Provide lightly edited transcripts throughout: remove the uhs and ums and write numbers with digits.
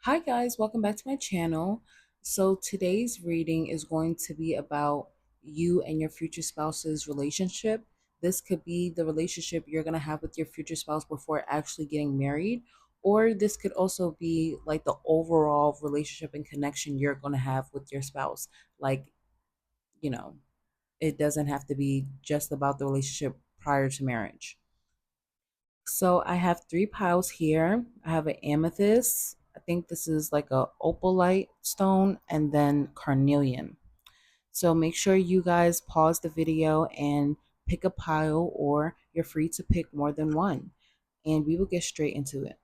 Hi guys, welcome back to my channel. So today's reading is going to be about you and your future spouse's relationship. This could be the relationship you're going to have with your future spouse before actually getting married, or this could also be like the overall relationship and connection you're going to have with your spouse. Like, you know, it doesn't have to be just about the relationship prior to marriage. So I have three piles here. I have an amethyst. I think this is like a opalite stone, and then carnelian. So make sure you guys pause the video and pick a pile, or you're free to pick more than one. And we will get straight into it.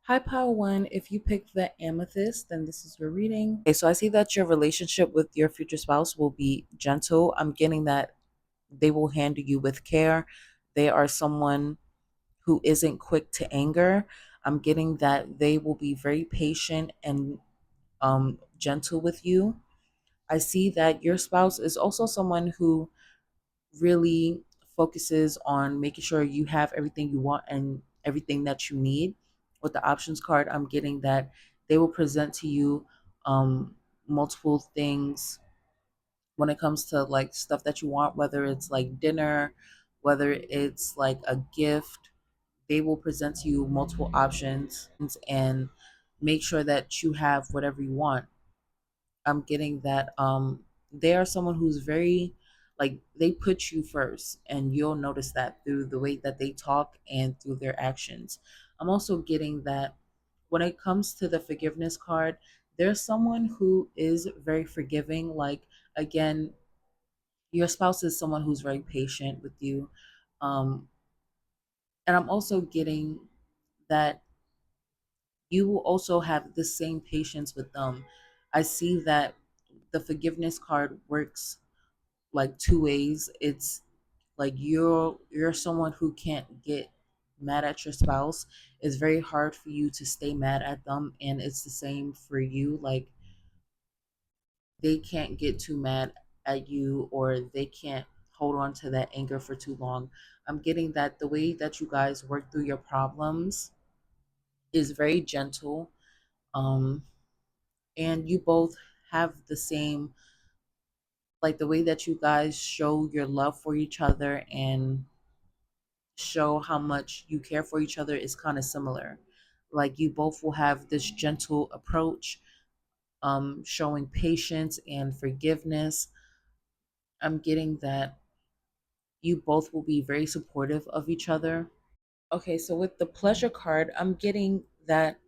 Hi, pile one. If you pick the amethyst, then this is your reading. Okay, so I see that your relationship with your future spouse will be gentle. I'm getting that they will handle you with care. They are someone who isn't quick to anger. I'm getting that they will be very patient and gentle with you. I see that your spouse is also someone who really focuses on making sure you have everything you want and everything that you need. With the options card, I'm getting that they will present to you multiple things when it comes to like stuff that you want, whether it's like dinner, whether it's like a gift. They will present to you multiple options and make sure that you have whatever you want. I'm getting that they are someone who's very, like, they put you first, and you'll notice that through the way that they talk and through their actions. I'm also getting that when it comes to the forgiveness card, there's someone who is very forgiving. Like, again, your spouse is someone who's very patient with you. um and I'm also getting that you will also have the same patience with them. I see that the forgiveness card works like two ways. It's like you're someone who can't get mad at your spouse. It's very hard for you to stay mad at them, and it's the same for you. Like, they can't get too mad at you, or they can't hold on to that anger for too long. I'm getting that the way that you guys work through your problems is very gentle. Um and you both have the same, like, the way that you guys show your love for each other and show how much you care for each other is kind of similar. Like, you both will have this gentle approach, showing patience and forgiveness. I'm getting that you both will be very supportive of each other. Okay, so with the pleasure card, I'm getting that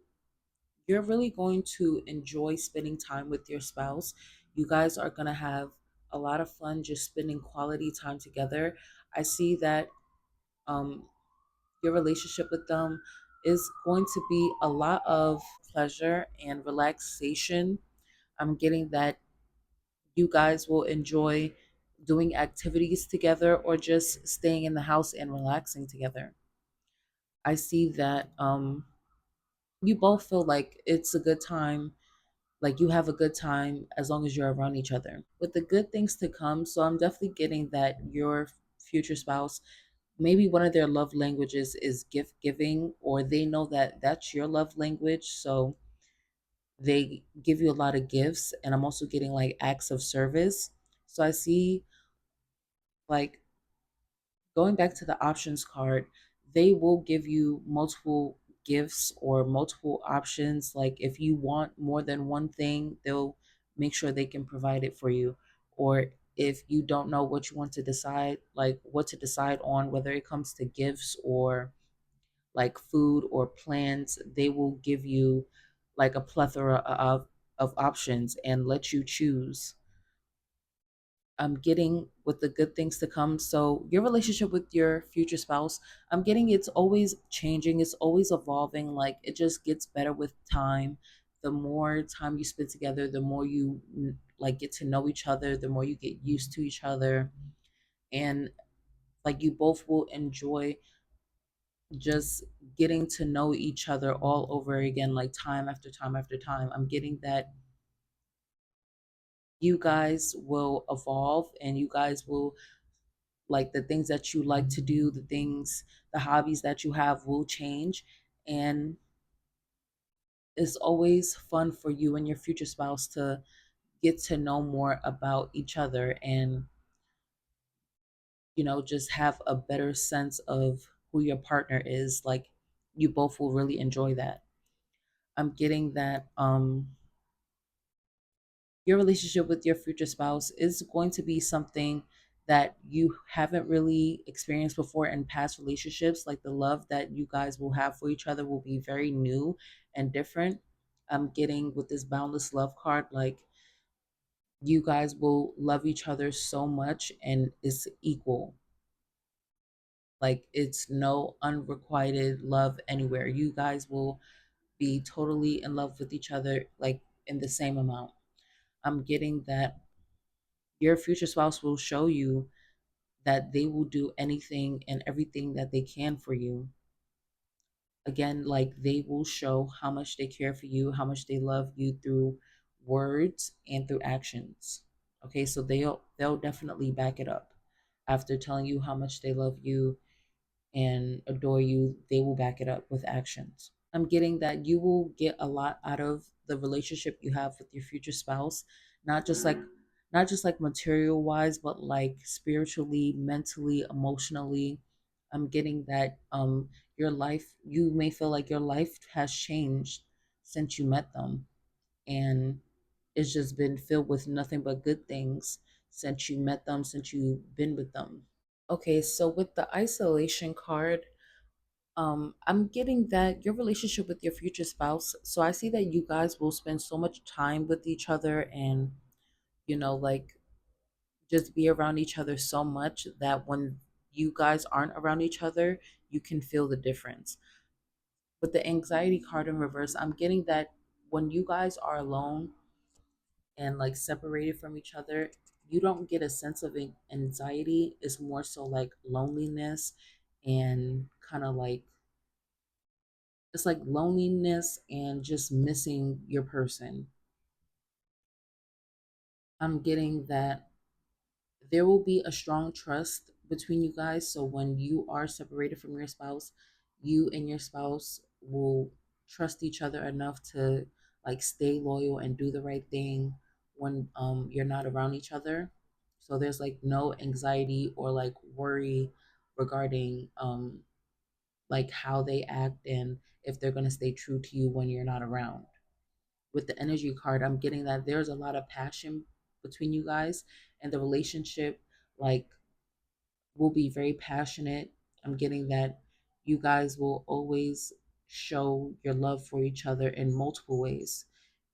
you're really going to enjoy spending time with your spouse. You guys are going to have a lot of fun just spending quality time together. I see that um, your relationship with them is going to be a lot of pleasure and relaxation. I'm getting that you guys will enjoy doing activities together or just staying in the house and relaxing together. I see that you both feel like it's a good time, like you have a good time as long as you're around each other. With the good things to come, so I'm definitely getting that your future spouse, maybe one of their love languages is gift giving, or they know that that's your love language. So they give you a lot of gifts. And I'm also getting like acts of service. So I see, like, going back to the options card, they will give you multiple gifts or multiple options. Like, if you want more than one thing, they'll make sure they can provide it for you. Or if you don't know what you want to decide, like what to decide on, whether it comes to gifts or like food or plans, they will give you like a plethora of options and let you choose. I'm getting with the good things to come. So your relationship with your future spouse, I'm getting it's always changing, it's always evolving. Like, it just gets better with time. The more time you spend together, the more you like get to know each other, the more you get used to each other, and like you both will enjoy just getting to know each other all over again, like time after time after time. I'm getting that you guys will evolve, and you guys will, like, the things that you like to do, the things, the hobbies that you have will change. And It's always fun for you and your future spouse to get to know more about each other and, just have a better sense of who your partner is. Like, you both will really enjoy that. I'm getting that your relationship with your future spouse is going to be something that you haven't really experienced before in past relationships. Like, the love that you guys will have for each other will be very new and different. I'm getting with this boundless love card, like, you guys will love each other so much and it's equal. Like, it's no unrequited love anywhere. You guys will be totally in love with each other, like, in the same amount. I'm getting that your future spouse will show you that they will do anything and everything that they can for you. Again, like, they will show how much they care for you, how much they love you through words and through actions. Okay, so they'll definitely back it up. After telling you how much they love you and adore you, they will back it up with actions. I'm getting that you will get a lot out of the relationship you have with your future spouse, not just like material wise, but like spiritually, mentally, emotionally. I'm getting that your life, you may feel like your life has changed since you met them, and it's just been filled with nothing but good things since you met them, since you've been with them. Okay, so with the isolation card, I'm getting that your relationship with your future spouse. So I see that you guys will spend so much time with each other and, like, just be around each other so much that when you guys aren't around each other, you can feel the difference. With the anxiety card in reverse, I'm getting that when you guys are alone and like separated from each other, you don't get a sense of anxiety. It's more so like loneliness and kind of like, it's like loneliness and just missing your person. I'm getting that there will be a strong trust between you guys. So when you are separated from your spouse, you and your spouse will trust each other enough to like stay loyal and do the right thing when you're not around each other. So there's like no anxiety or like worry regarding like how they act and if they're going to stay true to you when you're not around. With the energy card, I'm getting that there's a lot of passion between you guys, and the relationship, like, will be very passionate. I'm getting that you guys will always show your love for each other in multiple ways.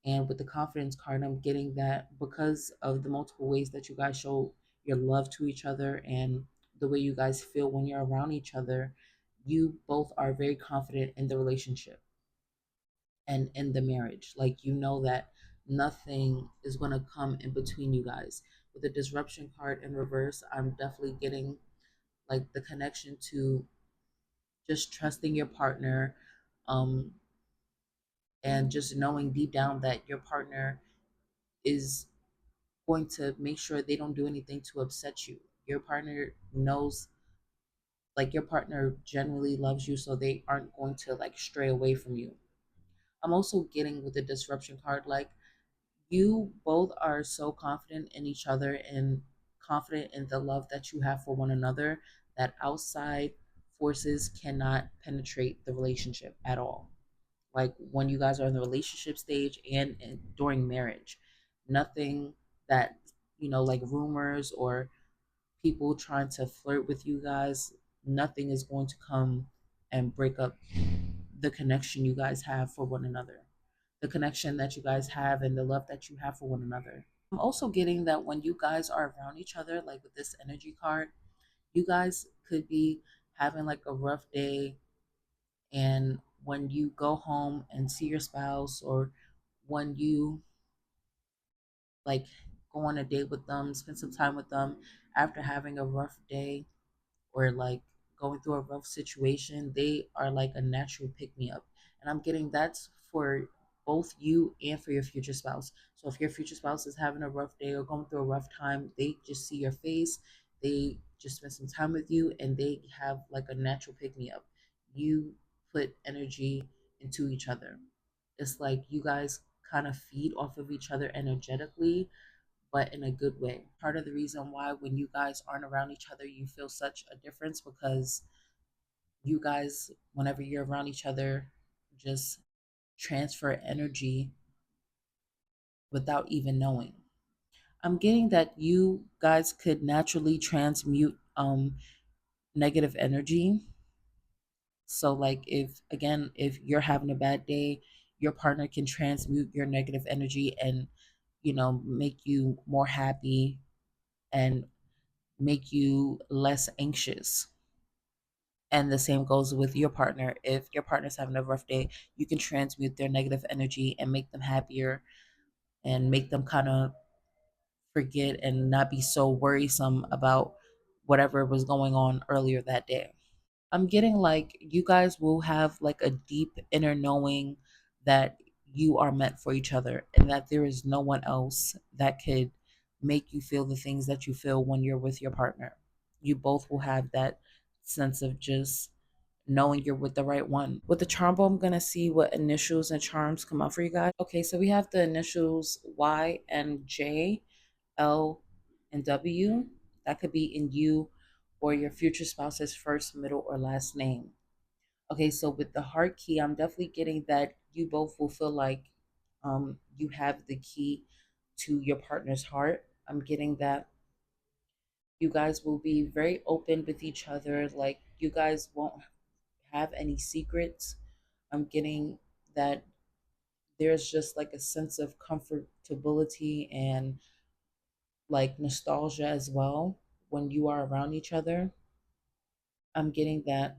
And with the confidence card, I'm getting that because of the multiple ways that you guys show your love to each other and the way you guys feel when you're around each other, you both are very confident in the relationship and in the marriage. Like, that nothing is going to come in between you guys. With the disruption card in reverse, I'm definitely getting like the connection to just trusting your partner, um, and just knowing deep down that your partner is going to make sure they don't do anything to upset you. Your partner knows, like, your partner genuinely loves you, so they aren't going to like stray away from you. I'm also getting with the disruption card, like, you both are so confident in each other and confident in the love that you have for one another that outside forces cannot penetrate the relationship at all. Like, when you guys are in the relationship stage and during marriage, nothing that, like rumors or people trying to flirt with you guys, nothing is going to come and break up the connection you guys have for one another, the connection that you guys have and the love that you have for one another. I'm also getting that when you guys are around each other, like with this energy card, you guys could be having like a rough day. And when you go home and see your spouse, or when you like go on a date with them, spend some time with them after having a rough day, or like going through a rough situation, they are like a natural pick me up. And I'm getting that's for both you and for your future spouse. So if your future spouse is having a rough day or going through a rough time, they just see your face, they just spend some time with you, and they have like a natural pick me up. You put energy into each other. It's like you guys kind of feed off of each other energetically, but in a good way. Part of the reason why when you guys aren't around each other, you feel such a difference because you guys, whenever you're around each other, just transfer energy without even knowing. I'm getting that you guys could naturally transmute negative energy. So like if again if you're having a bad day, your partner can transmute your negative energy and make you more happy and make you less anxious. And the same goes with your partner. If your partner's having a rough day, you can transmute their negative energy and make them happier and make them kind of forget and not be so worrisome about whatever was going on earlier that day. I'm getting like you guys will have like a deep inner knowing that you are meant for each other and that there is no one else that could make you feel the things that you feel when you're with your partner. You both will have that sense of just knowing you're with the right one. With the charm bowl, I'm going to see what initials and charms come out for you guys. Okay, so we have the initials Y and J, L and W. That could be in you or your future spouse's first, middle, or last name. Okay, so with the heart key, I'm definitely getting that you both will feel like you have the key to your partner's heart. I'm getting that you guys will be very open with each other. Like you guys won't have any secrets. I'm getting that there's just like a sense of comfortability and like nostalgia as well when you are around each other. I'm getting that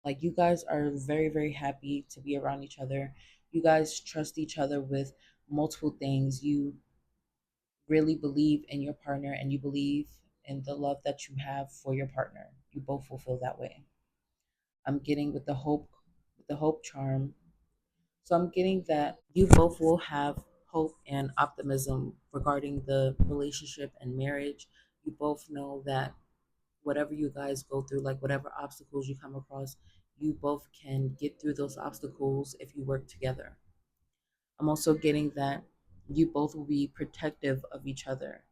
like you guys are very, very happy to be around each other. You guys trust each other with multiple things. You really believe in your partner and you believe in the love that you have for your partner. You both will feel that way. I'm getting with the hope charm. So I'm getting that you both will have hope and optimism regarding the relationship and marriage. You both know that whatever you guys go through, like whatever obstacles you come across, you both can get through those obstacles if you work together. I'm also getting that you both will be protective of each other.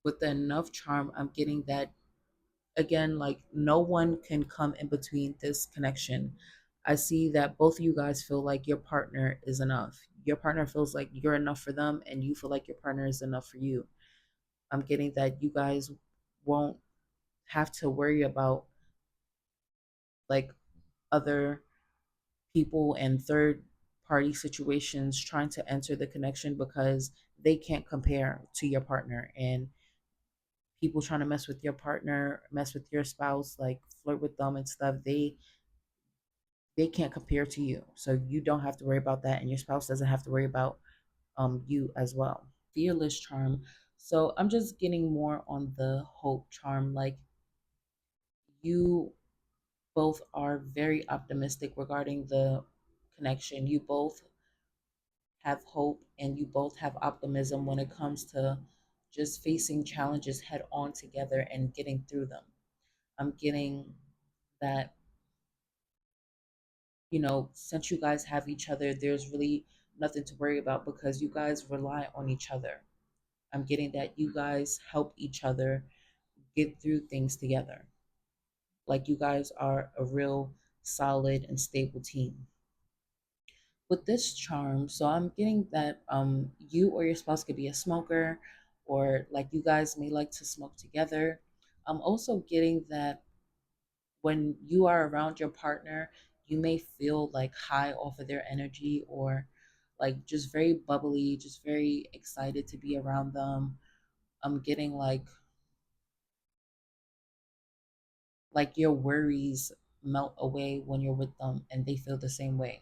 With the enough charm, I'm getting that again, like no one can come in between this connection. I see that both of you guys feel like your partner is enough. Your partner feels like you're enough for them, and you feel like your partner is enough for you. I'm getting that you guys won't have to worry about like other people and third party situations trying to enter the connection because they can't compare to your partner, and people trying to mess with your partner, mess with your spouse, like flirt with them and stuff, they can't compare to you. So you don't have to worry about that, and your spouse doesn't have to worry about you as well. Fearless charm. So I'm just getting more on the hope charm. Like you both are very optimistic regarding the connection. You both have hope and you both have optimism when it comes to just facing challenges head on together and getting through them. I'm getting that, since you guys have each other, there's really nothing to worry about because you guys rely on each other. I'm getting that you guys help each other get through things together. Like you guys are a real solid and stable team. With this charm, so I'm getting that you or your spouse could be a smoker or like you guys may like to smoke together. I'm also getting that when you are around your partner, you may feel like high off of their energy or like just very bubbly, just very excited to be around them. I'm getting like your worries melt away when you're with them and they feel the same way.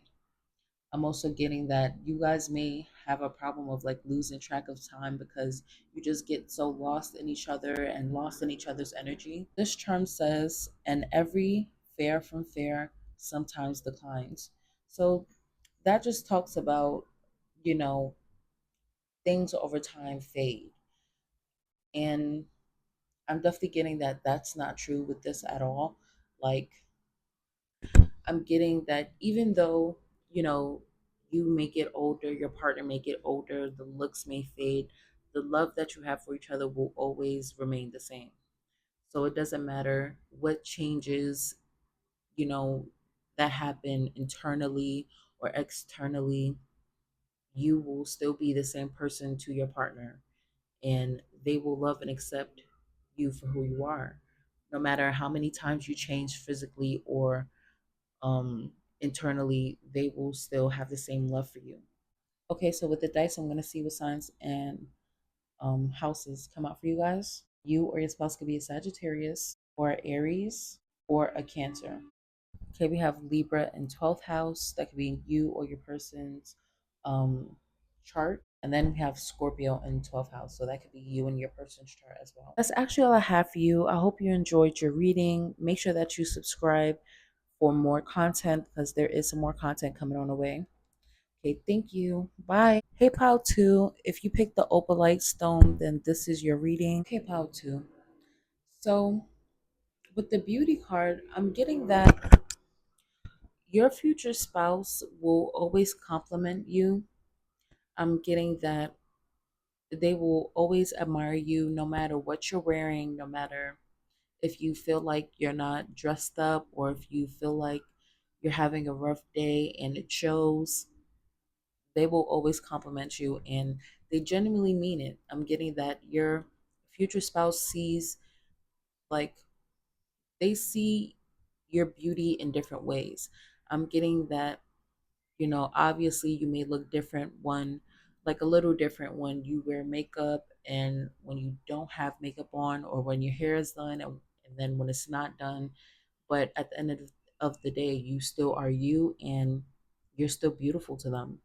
I'm also getting that you guys may have a problem of like losing track of time because you just get so lost in each other and lost in each other's energy. This term says, and every fair from fair sometimes declines. So that just talks about, you know, things over time fade. And I'm definitely getting that that's not true with this at all. Like, I'm getting that even though, you know, you may get older, your partner may get older, the looks may fade, the love that you have for each other will always remain the same. So it doesn't matter what changes, you know, that happen internally or externally, you will still be the same person to your partner, and they will love and accept you for who you are. No matter how many times you change physically or um, internally, they will still have the same love for you. Okay, so with the dice, I'm going to see what signs and houses come out for you guys. You or your spouse could be a Sagittarius or a Aries or a Cancer. Okay, we have Libra in 12th house. That could be you or your person's um, chart. And then we have Scorpio in 12th house. So that could be you and your person's chart as well. That's actually all I have for you. I hope you enjoyed your reading. Make sure that you subscribe for more content because there is some more content coming on the way. Okay, thank you. Bye. Hey, Pal 2. If you picked the Opalite stone, then this is your reading. Okay, Pal 2. So with the beauty card, I'm getting that your future spouse will always compliment you. I'm getting that they will always admire you no matter what you're wearing, no matter if you feel like you're not dressed up or if you feel like you're having a rough day and it shows. They will always compliment you and they genuinely mean it. I'm getting that your future spouse sees, like, they see your beauty in different ways. I'm getting that, obviously you may look different when, like a little different when you wear makeup and when you don't have makeup on, or when your hair is done and then when it's not done. But at the end of the day, you still are you and you're still beautiful to them.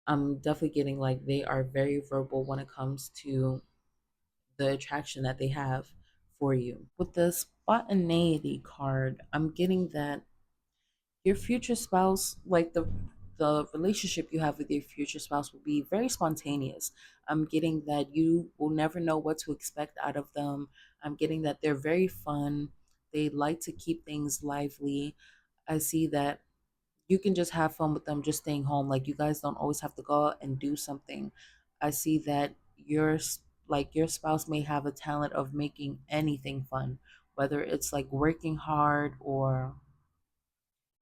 I'm definitely getting like they are very verbal when it comes to the attraction that they have for you. With the spontaneity card, I'm getting that your future spouse, like the relationship you have with your future spouse will be very spontaneous. I'm getting that you will never know what to expect out of them. I'm getting that they're very fun. They like to keep things lively. I see that you can just have fun with them just staying home. Like you guys don't always have to go out and do something. I see that your spouse may have a talent of making anything fun, whether it's like working hard or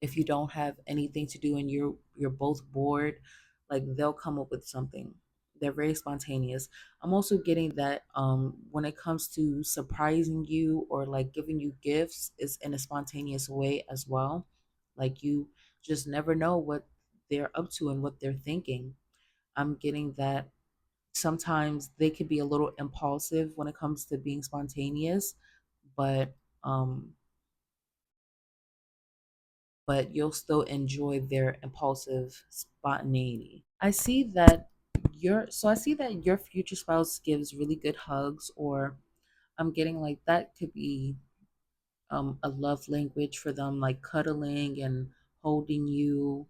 if you don't have anything to do and you're both bored, like they'll come up with something. They're very spontaneous. I'm also getting that when it comes to surprising you or like giving you gifts is in a spontaneous way as well. Like you just never know what they're up to and what they're thinking. I'm getting that sometimes they could be a little impulsive when it comes to being spontaneous, but um you'll still enjoy their impulsive spontaneity. I see that your future spouse gives really good hugs, or I'm getting like that could be a love language for them, like cuddling and holding you,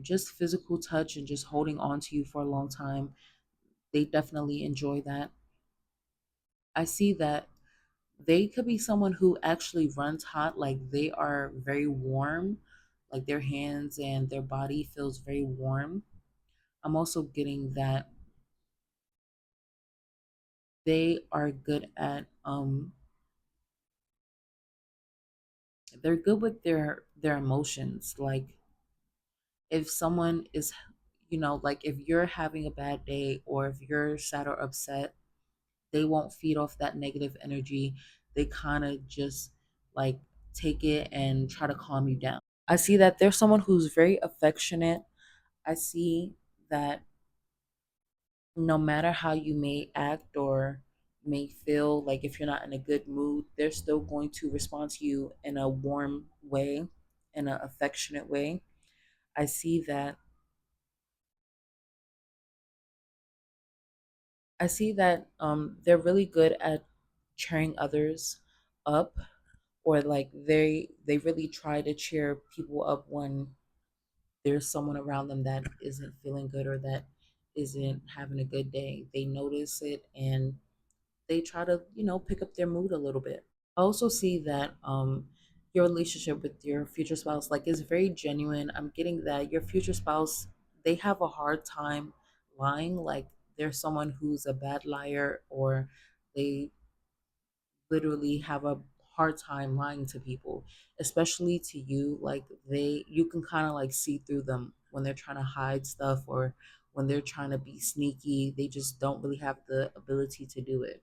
just physical touch and just holding on to you for a long time. They definitely enjoy that. I see that they could be someone who actually runs hot, like they are very warm, like their hands and their body feels very warm. I'm also getting that they are good at they're good with their emotions. Like if someone is, like if you're having a bad day or if you're sad or upset, they won't feed off that negative energy. They kind of just like take it and try to calm you down. I see that there's someone who's very affectionate. I see that no matter how you may act or may feel, like if you're not in a good mood, they're still going to respond to you in a warm way, in an affectionate way. I see that they're really good at cheering others up, or like they really try to cheer people up when there's someone around them that isn't feeling good or that isn't having a good day. They notice it and they try to, pick up their mood a little bit. I also see that your relationship with your future spouse like is very genuine. I'm getting that your future spouse, they have a hard time lying. Like they're someone who's a bad liar, or they literally have a hard time lying to people, especially to you. Like you can kind of like see through them when they're trying to hide stuff, or when they're trying to be sneaky. They just don't really have the ability to do it.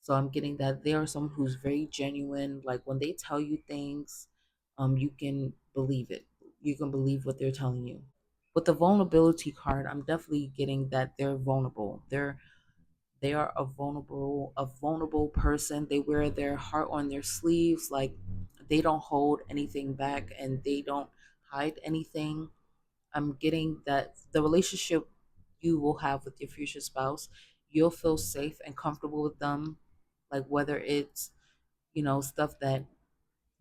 So I'm getting that they are someone who's very genuine. Like when they tell you things, you can believe it. You can believe what they're telling you. With the vulnerability card, I'm definitely getting that they're vulnerable. They are a vulnerable person. They wear their heart on their sleeves. Like they don't hold anything back, and they don't hide anything. I'm getting that the relationship you will have with your future spouse, you'll feel safe and comfortable with them. Like whether it's, stuff that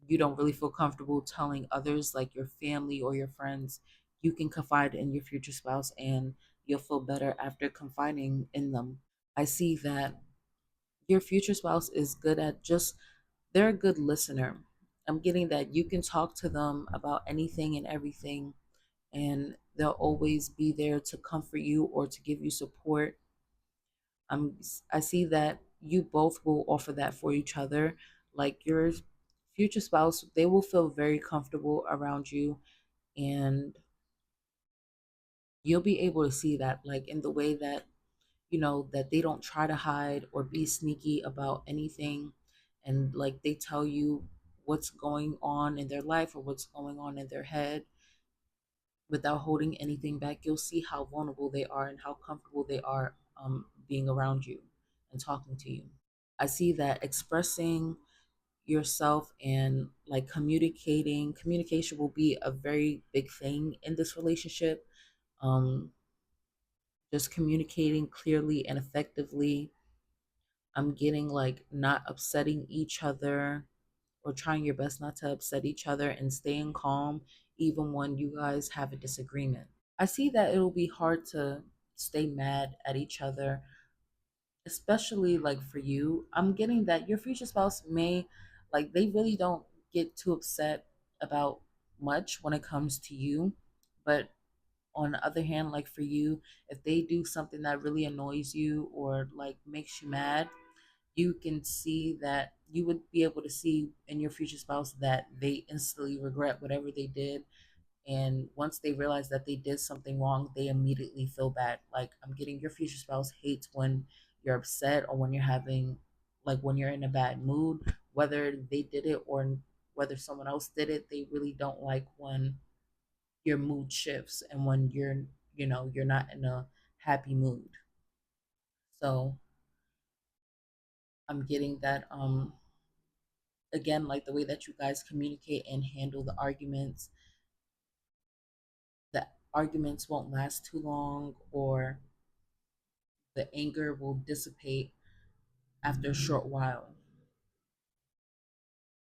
you don't really feel comfortable telling others, like your family or your friends, you can confide in your future spouse, and you'll feel better after confiding in them. I see that your future spouse is good at just, they're a good listener. I'm getting that you can talk to them about anything and everything, and they'll always be there to comfort you or to give you support. I see that you both will offer that for each other. Like your future spouse, they will feel very comfortable around you, and you'll be able to see that, like in the way that, that they don't try to hide or be sneaky about anything, and like they tell you what's going on in their life or what's going on in their head without holding anything back. You'll see how vulnerable they are and how comfortable they are, being around you and talking to you. I see that expressing yourself and like communication will be a very big thing in this relationship. Um, just communicating clearly and effectively. I'm getting like not upsetting each other, or trying your best not to upset each other, and staying calm even when you guys have a disagreement. I see that it'll be hard to stay mad at each other, especially like for you. I'm getting that your future spouse may, like, they really don't get too upset about much when it comes to you. But on the other hand, like for you, if they do something that really annoys you or like makes you mad, you can see that you would be able to see in your future spouse that they instantly regret whatever they did. And once they realize that they did something wrong, they immediately feel bad. Like I'm getting your future spouse hates when you're upset, or when you're having, like when you're in a bad mood, whether they did it or whether someone else did it. They really don't like when your mood shifts and when you're not in a happy mood. So I'm getting that, again, like the way that you guys communicate and handle the arguments won't last too long, or the anger will dissipate after a short while.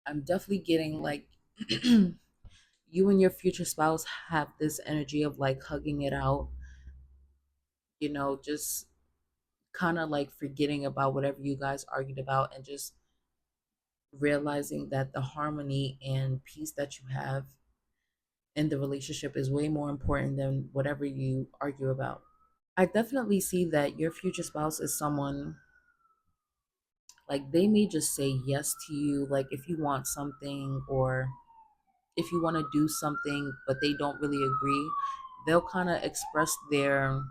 I'm definitely getting like you and your future spouse have this energy of like hugging it out, just kind of like forgetting about whatever you guys argued about, and just realizing that the harmony and peace that you have in the relationship is way more important than whatever you argue about. I definitely see that your future spouse is someone, like they may just say yes to you, like if you want something, or if you want to do something but they don't really agree, they'll kind of express their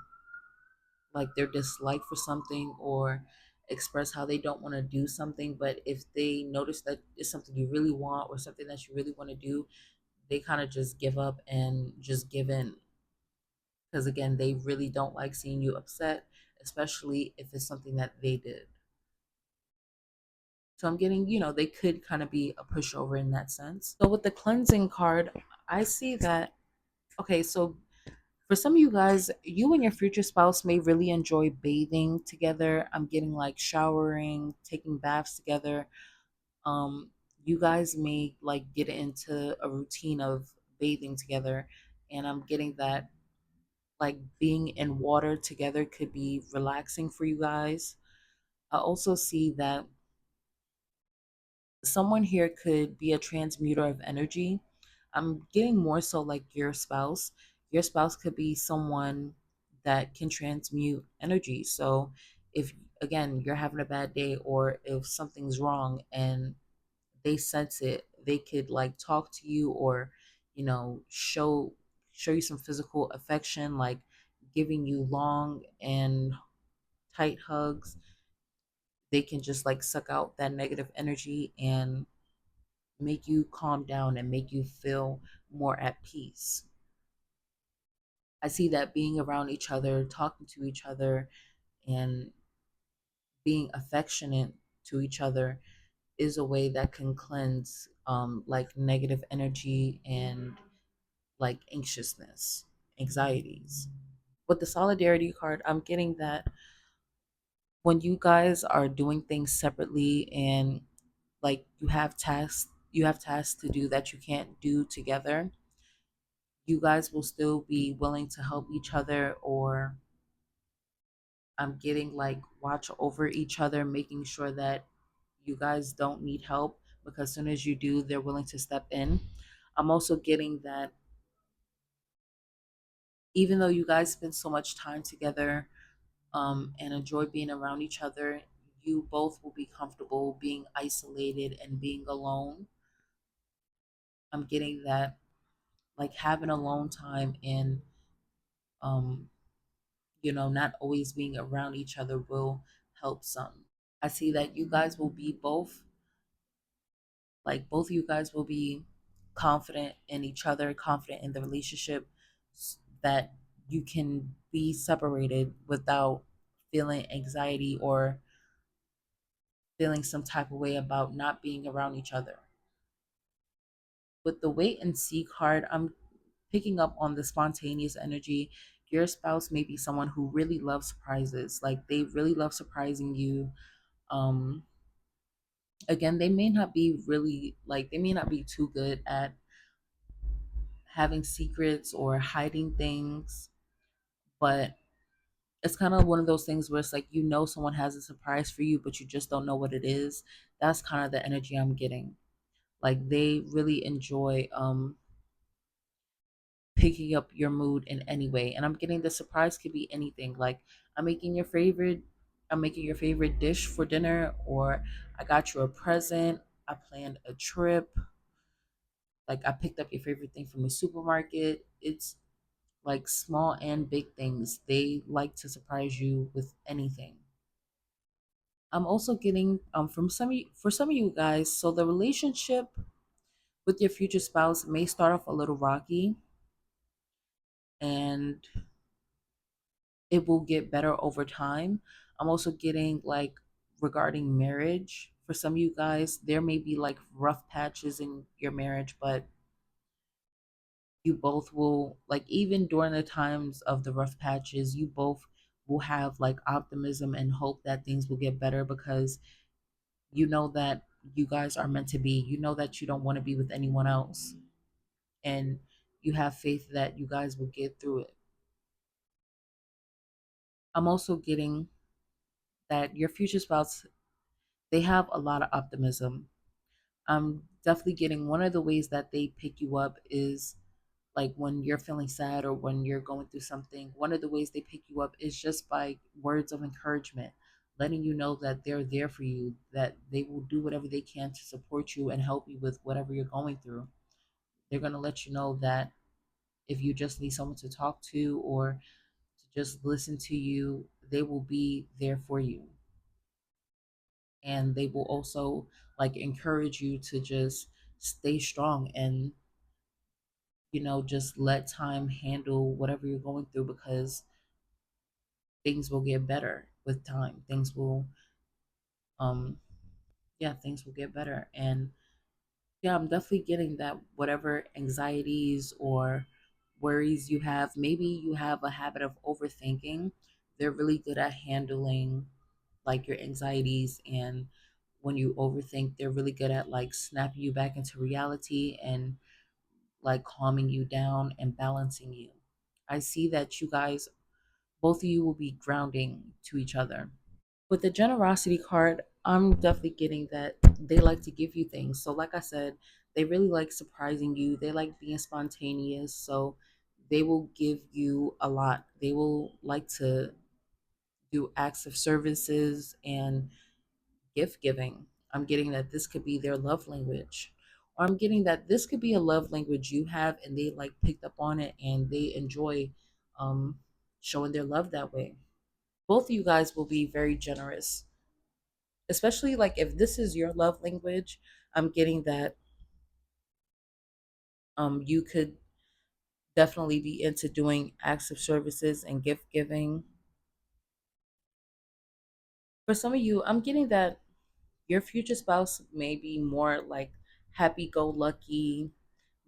dislike for something, or express how they don't want to do something. But if they notice that it's something you really want, or something that you really want to do, they kind of just give up and just give in, because again, they really don't like seeing you upset, especially if it's something that they did. So I'm getting, they could kind of be a pushover in that sense. So with the cleansing card, I see that, okay, so for some of you guys, you and your future spouse may really enjoy bathing together. I'm getting like showering, taking baths together. Um, you guys may like get into a routine of bathing together, and I'm getting that like being in water together could be relaxing for you guys. I also see that Someone here could be a transmuter of energy. I'm getting more so like your spouse. Your spouse could be someone that can transmute energy. So if again you're having a bad day or if something's wrong and they sense it, they could like talk to you or show you some physical affection, like giving you long and tight hugs. They can just like suck out that negative energy and make you calm down and make you feel more at peace. I see that being around each other, talking to each other, and being affectionate to each other is a way that can cleanse like negative energy and like anxiousness, anxieties. With the solidarity card, I'm getting that when you guys are doing things separately and like you have tasks to do that you can't do together, you guys will still be willing to help each other, or I'm getting like watch over each other, making sure that you guys don't need help because as soon as you do, they're willing to step in. I'm also getting that even though you guys spend so much time together and enjoy being around each other, you both will be comfortable being isolated and being alone. I'm getting that like having alone time and um, not always being around each other will help some. I see that you guys will be both of you guys will be confident in each other, confident in the relationship, that you can be separated without feeling anxiety or feeling some type of way about not being around each other. With the wait and see card, I'm picking up on the spontaneous energy. Your spouse may be someone who really loves surprises. Like they really love surprising you. Um, Again, they may not be too good at having secrets or hiding things, but it's kind of one of those things where it's like someone has a surprise for you, but you just don't know what it is. That's kind of the energy I'm getting. Like they really enjoy picking up your mood in any way. And I'm getting the surprise could be anything. Like I'm making your favorite I'm making your favorite dish for dinner, or I got you a present, I planned a trip, like I picked up your favorite thing from the supermarket. It's like small and big things. They like to surprise you with anything. I'm also getting from for some of you guys, so the relationship with your future spouse may start off a little rocky and it will get better over time. I'm also getting like regarding marriage. For some of you guys, there may be like rough patches in your marriage, but you both will like even during the times of the rough patches, you both will have like optimism and hope that things will get better because you know that you guys are meant to be. You know that you don't want to be with anyone else. And you have faith that you guys will get through it. I'm also getting that your future spouse, they have a lot of optimism. I'm definitely getting one of the ways that they pick you up is like when you're feeling sad or when you're going through something. One of the ways they pick you up is just by words of encouragement, letting you know that they're there for you, that they will do whatever they can to support you and help you with whatever you're going through. They're going to let you know that if you just need someone to talk to or to just listen to you, they will be there for you. And they will also like encourage you to just stay strong and just let time handle whatever you're going through because things will get better with time. Um things will get better. And yeah, I'm definitely getting that whatever anxieties or worries you have, maybe you have a habit of overthinking. They're really good at handling like your anxieties, and when you overthink, they're really good at like snapping you back into reality and like calming you down and balancing you. I see that you guys, both of you will be grounding to each other. With the generosity card, I'm definitely getting that they like to give you things. So, like I said, they really like surprising you. They like being spontaneous. So, they will give you a lot. They will like to do acts of services and gift giving. I'm getting that this could be their love language. Or I'm getting that this could be a love language you have and they like picked up on it and they enjoy um, showing their love that way. Both of you guys will be very generous, especially like if this is your love language. I'm getting that you could definitely be into doing acts of services and gift giving. For some of you, I'm getting that your future spouse may be more like happy go lucky,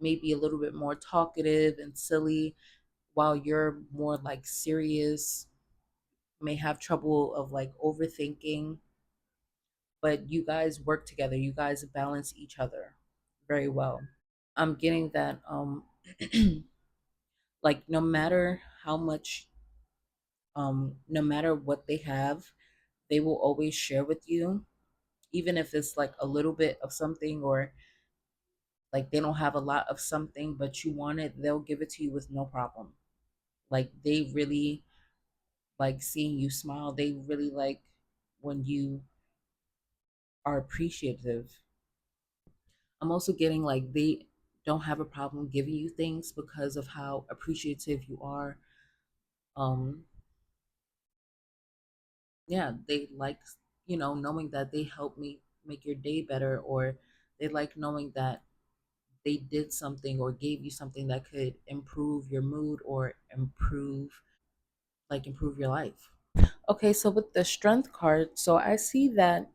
maybe a little bit more talkative and silly, while you're more like serious, may have trouble of like overthinking, but you guys work together, you guys balance each other very well. I'm getting that like no matter how much no matter what they have, they will always share with you, even if it's like a little bit of something, or like they don't have a lot of something but you want it, they'll give it to you with no problem. Like they really like seeing you smile. They really like when you are appreciative. I'm also getting like they don't have a problem giving you things because of how appreciative you are. um yeah, they like, knowing that they helped me make your day better, or they like knowing that they did something or gave you something that could improve your mood or improve your life. Okay, so with the strength card, so I see that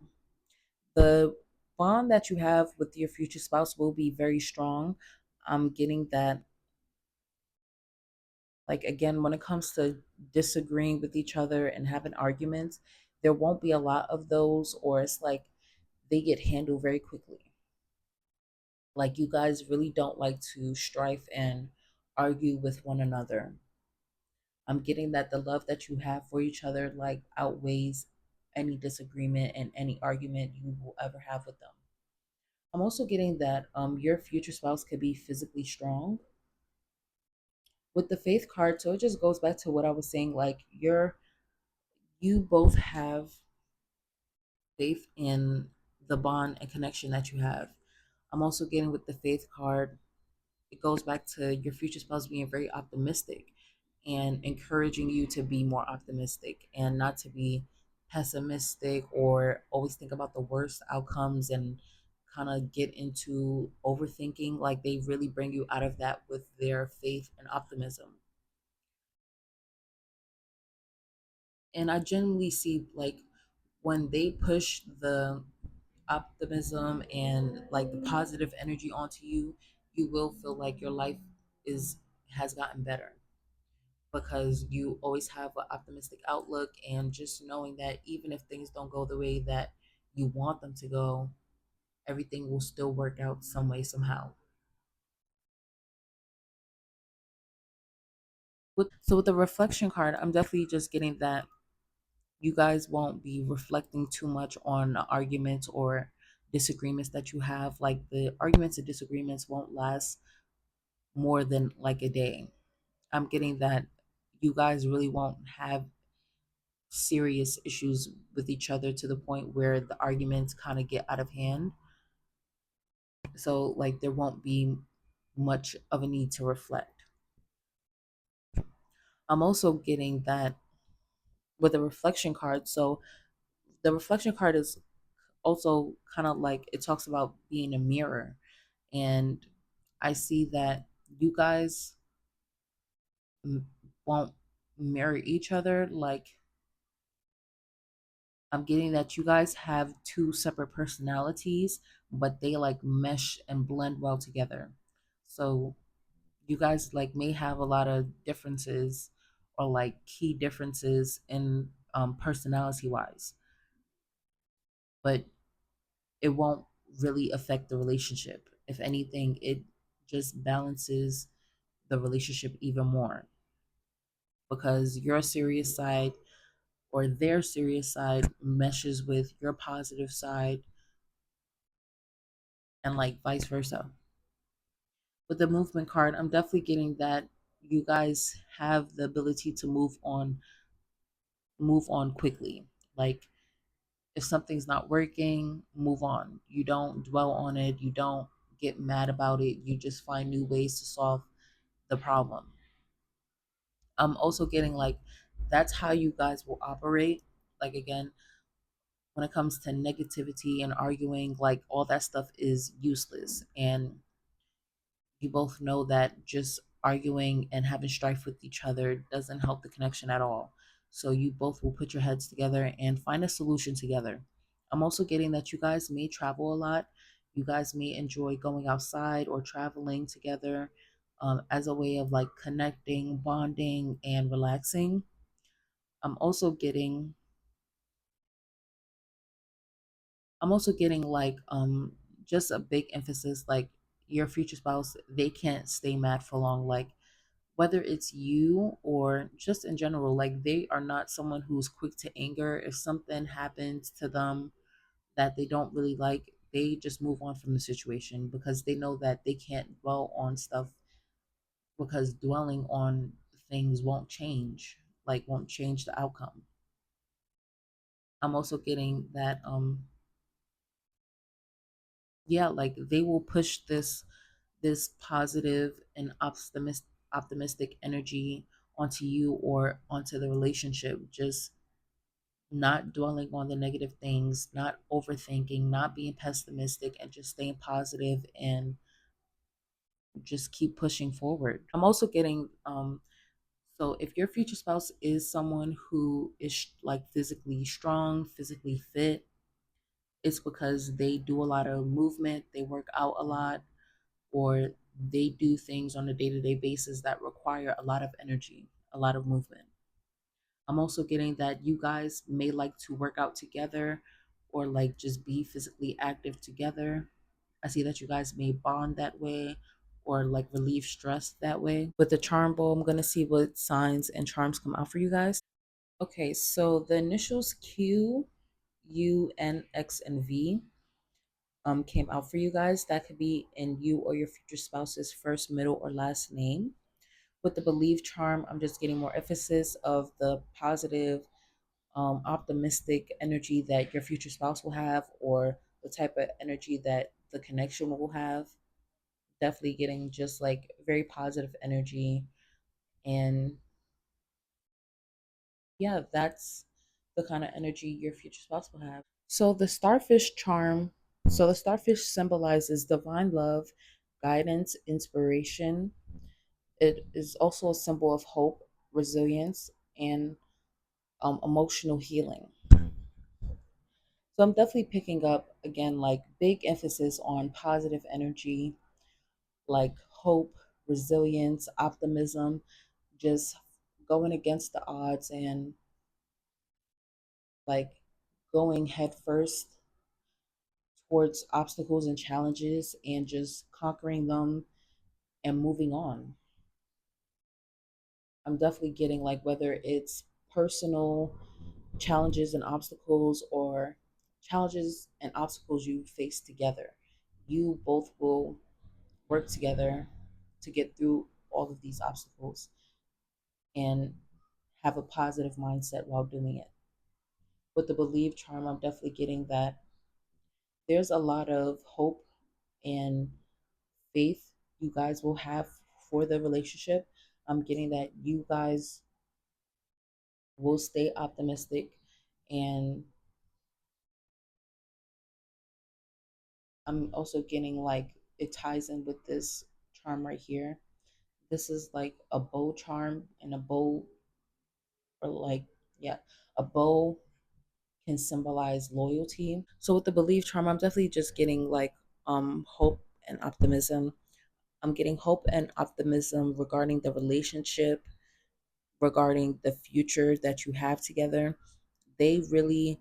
the bond that you have with your future spouse will be very strong. I'm getting that, like, again, when it comes to disagreeing with each other and having arguments, there won't be a lot of those, or it's like they get handled very quickly. Like, you guys really don't like to strife and argue with one another. I'm getting that the love that you have for each other like outweighs any disagreement and any argument you will ever have with them. I'm also getting that your future spouse could be physically strong. With the faith card, so it just goes back to what I was saying, like you both have faith in the bond and connection that you have. I'm also getting with the faith card, it goes back to your future spouse being very optimistic and encouraging you to be more optimistic and not to be pessimistic or always think about the worst outcomes and kind of get into overthinking. Like they really bring you out of that with their faith and optimism. And I genuinely see like when they push the optimism and like the positive energy onto you, you will feel like your life is has gotten better because you always have an optimistic outlook, and just knowing that even if things don't go the way that you want them to go, everything will still work out some way somehow. With the reflection card, I'm definitely just getting that you guys won't be reflecting too much on arguments or disagreements that you have. Like the arguments and disagreements won't last more than like a day. I'm getting that you guys really won't have serious issues with each other to the point where the arguments kind of get out of hand. So like there won't be much of a need to reflect. I'm also getting that with a reflection card. So the reflection card is also kind of like it talks about being a mirror, and I see that you guys won't mirror each other. Like I'm getting that you guys have two separate personalities, but they like mesh and blend well together. So you guys like may have a lot of differences or like key differences in personality wise, but it won't really affect the relationship. If anything, it just balances the relationship even more because your serious side or their serious side meshes with your positive side, and like vice versa. With the movement card, I'm definitely getting that you guys have the ability to move on quickly. Like if something's not working, move on. You don't dwell on it, you don't get mad about it, you just find new ways to solve the problem. I'm also getting like that's how you guys will operate. Like again, when it comes to negativity and arguing, like all that stuff is useless. And you both know that just arguing and having strife with each other doesn't help the connection at all. So you both will put your heads together and find a solution together. I'm also getting that you guys may travel a lot. You guys may enjoy going outside or traveling together, as a way of like connecting, bonding, and relaxing. I'm also getting I'm also getting like just a big emphasis like your future spouse, they can't stay mad for long. Like whether it's you or just in general, like they are not someone who's quick to anger. If something happens to them that they don't really like, they just move on from the situation because they know that they can't dwell on stuff, because dwelling on things won't change the outcome. I'm also getting that yeah, like they will push this positive and optimistic energy onto you or onto the relationship, just not dwelling on the negative things, not overthinking, not being pessimistic, and just staying positive and just keep pushing forward. I'm also getting so if your future spouse is someone who is like physically strong, physically fit, it's because they do a lot of movement, they work out a lot, or they do things on a day-to-day basis that require a lot of energy, a lot of movement. I'm also getting that you guys may like to work out together or like just be physically active together. I see that you guys may bond that way or like relieve stress that way. With the charm bowl, I'm going to see what signs and charms come out for you guys. Okay, so the initials Q, U, N, X, and V came out for you guys. That could be in you or your future spouse's first, middle, or last name. With the believe charm, I'm just getting more emphasis of the positive, optimistic energy that your future spouse will have, or the type of energy that the connection will have. Definitely getting just like very positive energy. And yeah, that's the kind of energy your future spouse will have. So the starfish charm, so the starfish symbolizes divine love, guidance, inspiration. It is also a symbol of hope, resilience, and emotional healing. So I'm definitely picking up again, like big emphasis on positive energy, like hope, resilience, optimism, just going against the odds and like going headfirst towards obstacles and challenges and just conquering them and moving on. I'm definitely getting like whether it's personal challenges and obstacles or challenges and obstacles you face together. You both will work together to get through all of these obstacles and have a positive mindset while doing it. With the believe charm, I'm definitely getting that there's a lot of hope and faith you guys will have for the relationship. I'm getting that you guys will stay optimistic, and I'm also getting like it ties in with this charm right here. This is like a bow charm, and a bow, or like, yeah, a bow can symbolize loyalty. So with the belief charm, I'm definitely just getting like hope and optimism. I'm getting hope and optimism regarding the relationship, regarding the future that you have together. They really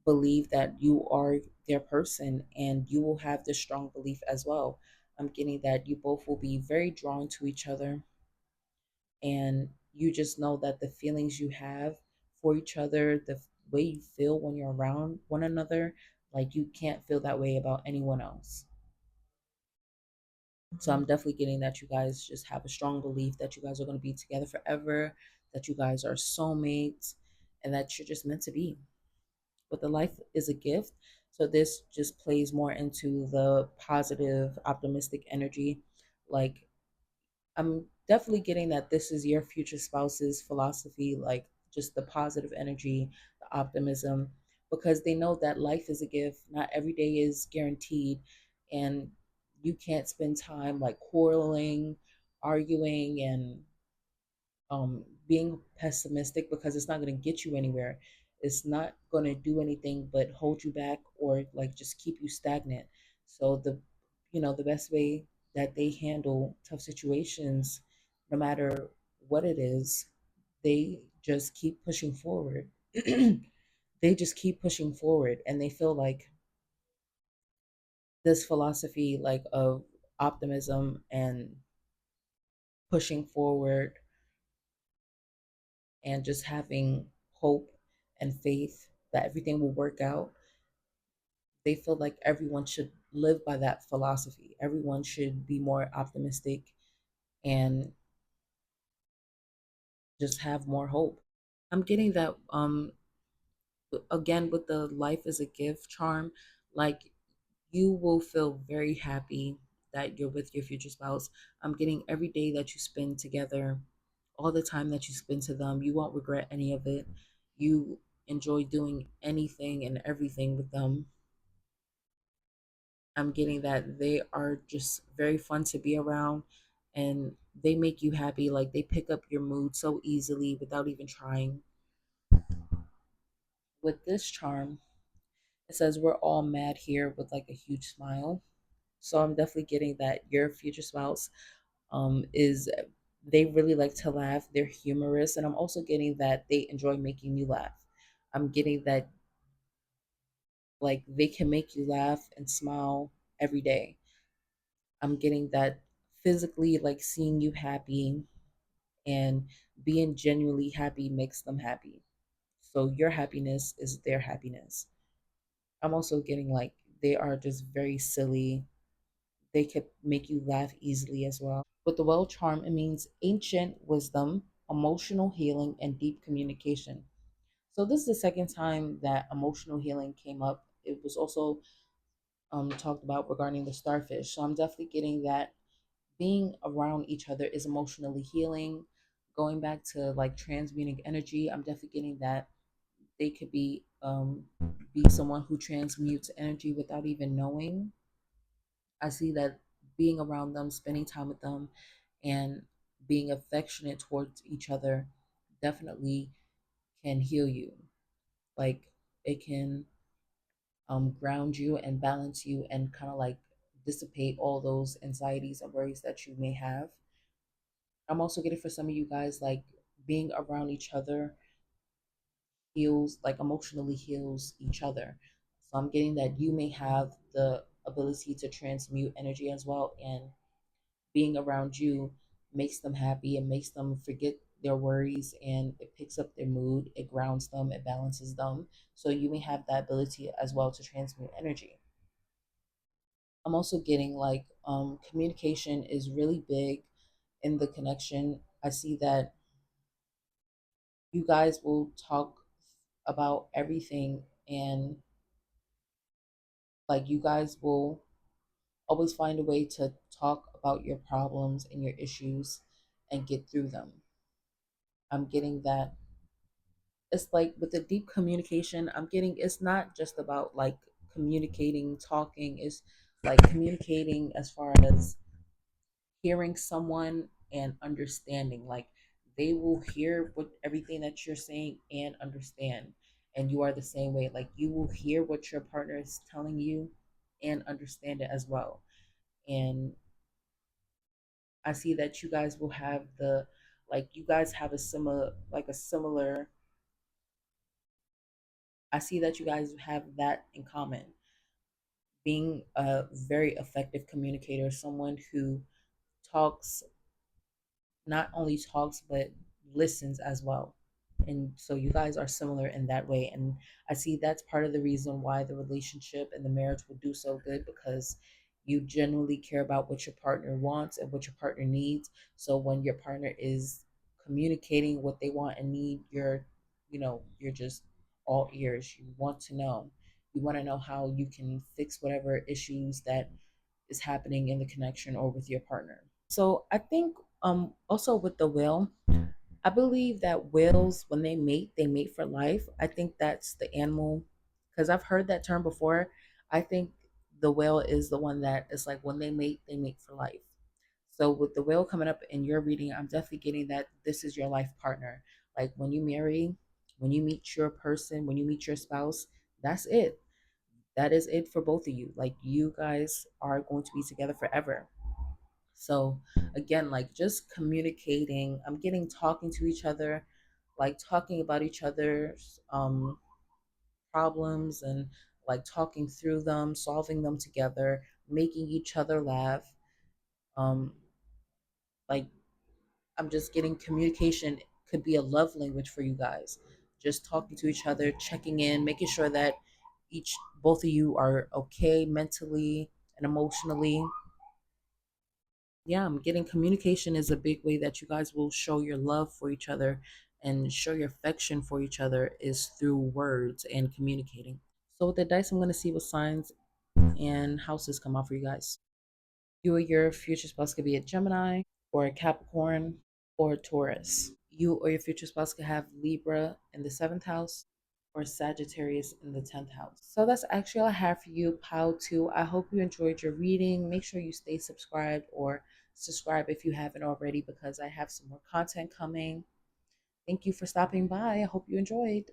believe that you are their person and you will have this strong belief as well. I'm getting that you both will be very drawn to each other, and you just know that the feelings you have for each other, the way you feel when you're around one another, like you can't feel that way about anyone else. So I'm definitely getting that you guys just have a strong belief that you guys are going to be together forever, that you guys are soulmates, and that you're just meant to be. But the life is a gift. So this just plays more into the positive, optimistic energy. Like, I'm definitely getting that this is your future spouse's philosophy, like just the positive energy, the optimism, because they know that life is a gift. Not every day is guaranteed. And you can't spend time like quarreling, arguing, and being pessimistic, because it's not going to get you anywhere. It's not going to do anything but hold you back or like just keep you stagnant. So the best way that they handle tough situations, no matter what it is, they just keep pushing forward. They just keep pushing forward, and they feel like this philosophy like of optimism and pushing forward and just having hope and faith that everything will work out. They feel like everyone should live by that philosophy. Everyone should be more optimistic and just have more hope. I'm getting that again with the life is a gift charm, like you will feel very happy that you're with your future spouse. I'm getting every day that you spend together, all the time that you spend to them, you won't regret any of it. You enjoy doing anything and everything with them. I'm getting that they are just very fun to be around, and they make you happy. Like they pick up your mood so easily without even trying. With this charm, it says we're all mad here with like a huge smile. So I'm definitely getting that your future spouse is they really like to laugh. They're humorous, and I'm also getting that they enjoy making you laugh. I'm getting that like they can make you laugh and smile every day. I'm getting that physically, like seeing you happy and being genuinely happy makes them happy. So your happiness is their happiness. I'm also getting like they are just very silly. They could make you laugh easily as well. With the well charm, it means ancient wisdom, emotional healing, and deep communication. So this is the second time that emotional healing came up. It was also talked about regarding the starfish. So I'm definitely getting that being around each other is emotionally healing. Going back to like transmuting energy, I'm definitely getting that they could be someone who transmutes energy without even knowing. I see that being around them, spending time with them, and being affectionate towards each other definitely can heal you. Like it can ground you and balance you and kind of like dissipate all those anxieties and worries that you may have. I'm also getting for some of you guys like being around each other heals, like emotionally heals each other. So I'm getting that you may have the ability to transmute energy as well, and being around you makes them happy, and makes them forget their worries, and it picks up their mood, it grounds them, it balances them. So you may have that ability as well to transmute energy. I'm also getting like communication is really big in the connection. I see that you guys will talk about everything, and like you guys will always find a way to talk about your problems and your issues and get through them. I'm getting that it's like with the deep communication, I'm getting it's not just about like communicating, talking, it's like communicating as far as hearing someone and understanding. Like they will hear what everything that you're saying and understand. And you are the same way. Like you will hear what your partner is telling you and understand it as well. And I see that you guys will have the like you guys have a similar I see that you guys have that in common. Being a very effective communicator, someone who talks not only talks but listens as well. And so you guys are similar in that way. And I see that's part of the reason why the relationship and the marriage will do so good, because you genuinely care about what your partner wants and what your partner needs. So when your partner is communicating what they want and need, you're just all ears. You want to know. You want to know how you can fix whatever issues that is happening in the connection or with your partner. So I think also with the whale, I believe that whales, when they mate for life. I think that's the animal, because I've heard that term before. I think the whale is the one that is like when they mate for life. So with the whale coming up in your reading, I'm definitely getting that this is your life partner. Like when you marry, when you meet your person, when you meet your spouse, that's it. That is it for both of you. Like you guys are going to be together forever. So again, like just communicating, I'm getting talking to each other, like talking about each other's problems, and like talking through them, solving them together, making each other laugh. Um, like I'm just getting communication could be a love language for you guys. Just talking to each other, checking in, making sure that each both of you are okay mentally and emotionally. Yeah, I'm getting communication is a big way that you guys will show your love for each other and show your affection for each other is through words and communicating. So with the dice, I'm going to see what signs and houses come out for you guys. You or your future spouse could be a Gemini or a Capricorn or a Taurus. You or your future spouse could have Libra in the seventh house or Sagittarius in the 10th house. So that's actually all I have for you, Pile 2. I hope you enjoyed your reading. Make sure you stay subscribed, or subscribe if you haven't already, because I have some more content coming. Thank you for stopping by. I hope you enjoyed.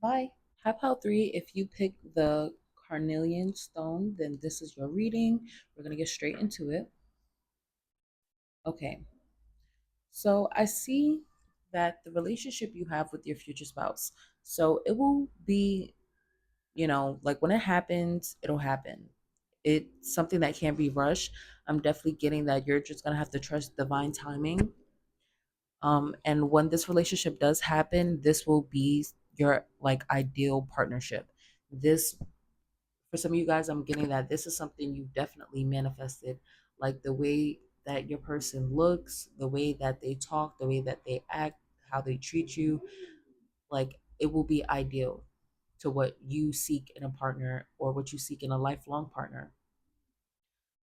Bye. Hi, Pile 3. If you pick the carnelian stone, then this is your reading. We're going to get straight into it. Okay. So I see that the relationship you have with your future spouse, so it will be, like when it happens, it'll happen. It's something that can't be rushed. I'm definitely getting that you're just gonna have to trust divine timing. And when this relationship does happen, this will be your like ideal partnership. This, for some of you guys, I'm getting that this is something you definitely manifested. Like the way that your person looks, the way that they talk, the way that they act, how they treat you, like it will be ideal to what you seek in a partner or what you seek in a lifelong partner.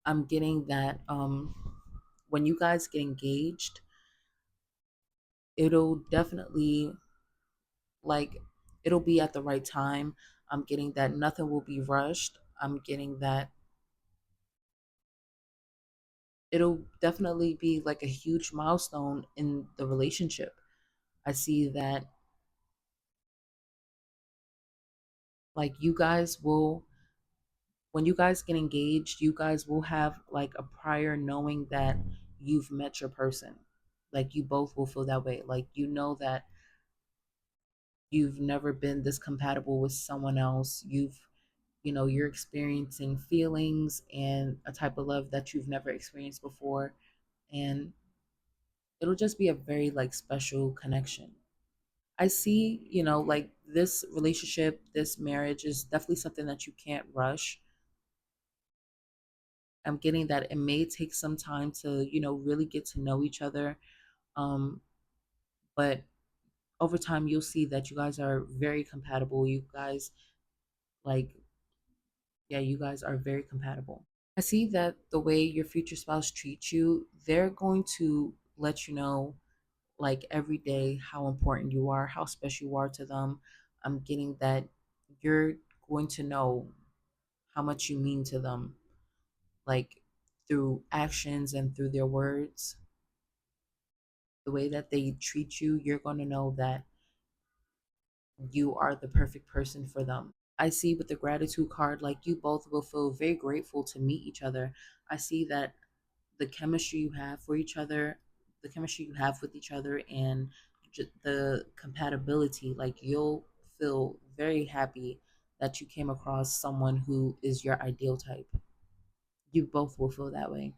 I'm getting that when you guys get engaged, it'll definitely like it'll be at the right time. I'm getting that nothing will be rushed. I'm getting that it'll definitely be like a huge milestone in the relationship. I see that like you guys will, when you guys get engaged, you guys will have like a prior knowing that you've met your person. Like you both will feel that way. Like you know that you've never been this compatible with someone else. You're experiencing feelings and a type of love that you've never experienced before. And it'll just be a very like special connection. I see, like this relationship, this marriage is definitely something that you can't rush. I'm getting that it may take some time to, really get to know each other. Um, but over time, you'll see that you guys are very compatible. You guys, like, yeah, you guys are very compatible. I see that the way your future spouse treats you, they're going to let you know, like, every day how important you are, how special you are to them. I'm getting that you're going to know how much you mean to them, like, through actions and through their words. The way that they treat you, you're going to know that you are the perfect person for them. I see with the gratitude card, like you both will feel very grateful to meet each other. I see that the chemistry you have for each other, the chemistry you have with each other, and the compatibility, like you'll feel very happy that you came across someone who is your ideal type. You both will feel that way.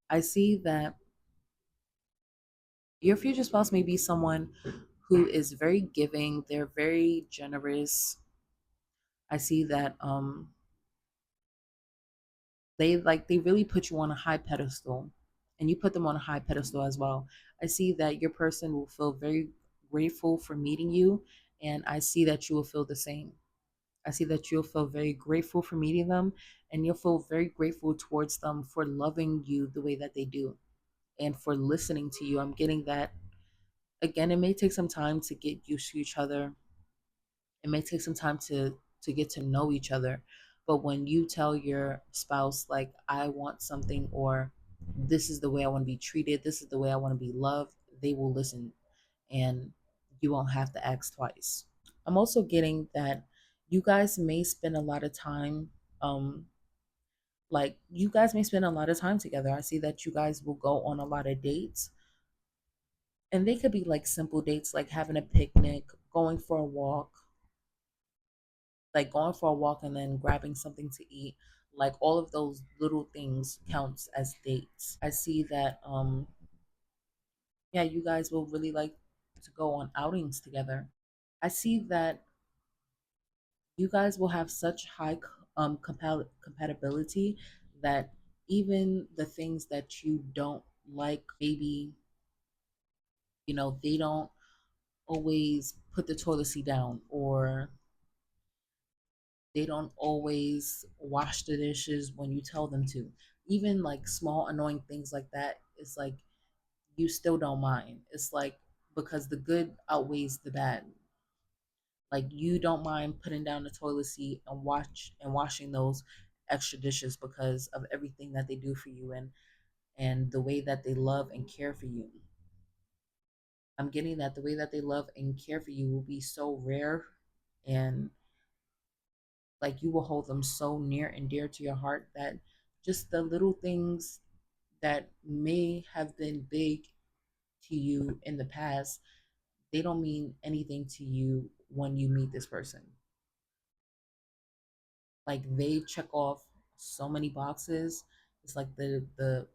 I see that Your future spouse may be someone who is very giving, they're very generous. I see that they really put you on a high pedestal, and you put them on a high pedestal as well. I see that your person will feel very grateful for meeting you, and I see that you will feel the same. I see that you'll feel very grateful for meeting them, and you'll feel very grateful towards them for loving you the way that they do and for listening to you. I'm getting that. Again, it may take some time to get used to each other. It may take some time to get to know each other. But when you tell your spouse, like, I want something, or this is the way I want to be treated, this is the way I want to be loved, they will listen, and you won't have to ask twice. I'm also getting that you guys may spend a lot of time, um, you guys may spend a lot of time together. I see that you guys will go on a lot of dates, and they could be like simple dates, like having a picnic, going for a walk, like going for a walk and then grabbing something to eat. Like all of those little things counts as dates. I see that yeah, you guys will really like to go on outings together. I see that you guys will have such high compatibility that even the things that you don't like, maybe, they don't always put the toilet seat down, or they don't always wash the dishes when you tell them to. Even like small annoying things like that, it's like you still don't mind. It's like because the good outweighs the bad. Like you don't mind putting down the toilet seat and washing those extra dishes because of everything that they do for you, and the way that they love and care for you. I'm getting that the way that they love and care for you will be so rare, and like you will hold them so near and dear to your heart that just the little things that may have been big to you in the past, they don't mean anything to you when you meet this person. Like they check off so many boxes. It's like the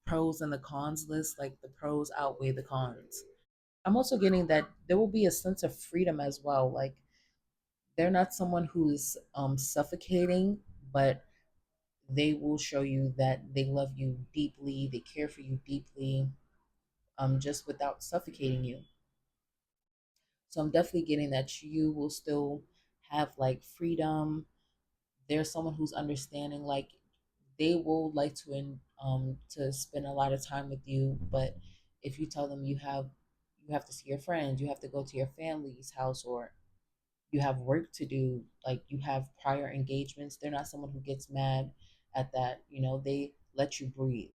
pros and the cons list, like the pros outweigh the cons. I'm also getting that there will be a sense of freedom as well. Like they're not someone who's suffocating, but they will show you that they love you deeply, they care for you deeply, just without suffocating you. So I'm definitely getting that you will still have like freedom. There's someone who's understanding, like they will like to spend a lot of time with you, but if you tell them you have to see your friends, you have to go to your family's house, or you have work to do, like you have prior engagements, they're not someone who gets mad at that. They let you breathe.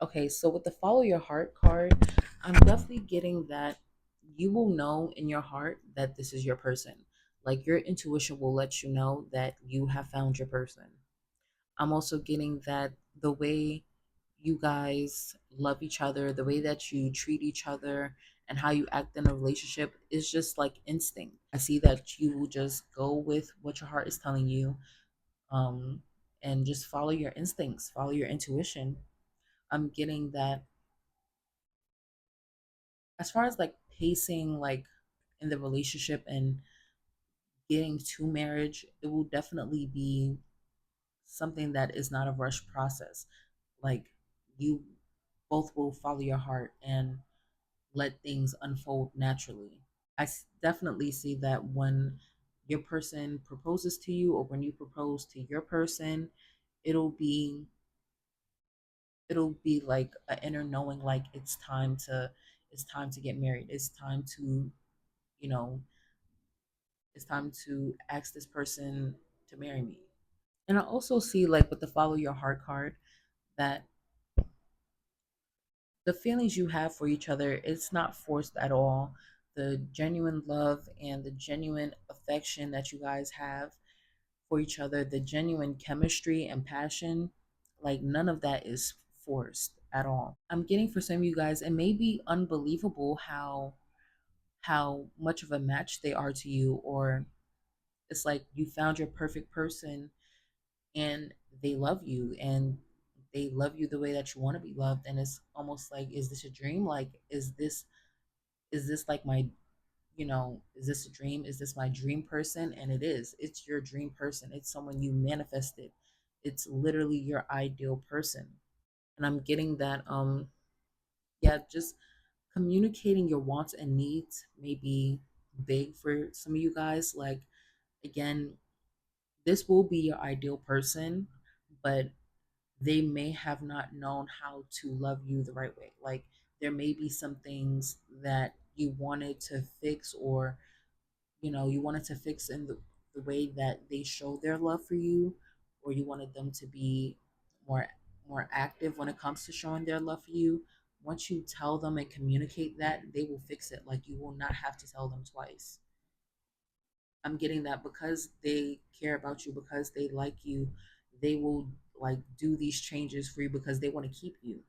Okay, so with the follow your heart card, I'm definitely getting that you will know in your heart that this is your person. Like your intuition will let you know that you have found your person. I'm also getting that the way you guys love each other, the way that you treat each other, and how you act in a relationship is just like instinct. I see that you will just go with what your heart is telling you, um, and just follow your instincts, follow your intuition. I'm getting that as far as like pacing, like in the relationship and getting to marriage, it will definitely be something that is not a rush process. Like you both will follow your heart and let things unfold naturally. Definitely see that when your person proposes to you, or when you propose to your person, it'll be it'll be like an inner knowing, like it's time to get married. You know, it's time to ask this person to marry me. And I also see, like, with the follow your heart card, that the feelings you have for each other, it's not forced at all. The genuine love and the genuine affection that you guys have for each other, the genuine chemistry and passion, like none of that is forced at all. I'm getting, for some of you guys, it may be unbelievable how much of a match they are to you, or it's like you found your perfect person and they love you, and they love you the way that you want to be loved, and it's almost like, is this a dream? Like, is this like my, is this a dream? Is this my dream person? And it is. It's your dream person. It's someone you manifested. It's literally your ideal person. And I'm getting that yeah, just communicating your wants and needs may be big for some of you guys. Like, again, this will be your ideal person, but they may have not known how to love you the right way. Like, there may be some things that you wanted to fix, or you wanted to fix in the way that they show their love for you, or you wanted them to be more more active when it comes to showing their love for you. Once you tell them and communicate that, they will fix it. Like, you will not have to tell them twice. I'm getting that because they care about you, because they like you, they will like do these changes for you because they want to keep you.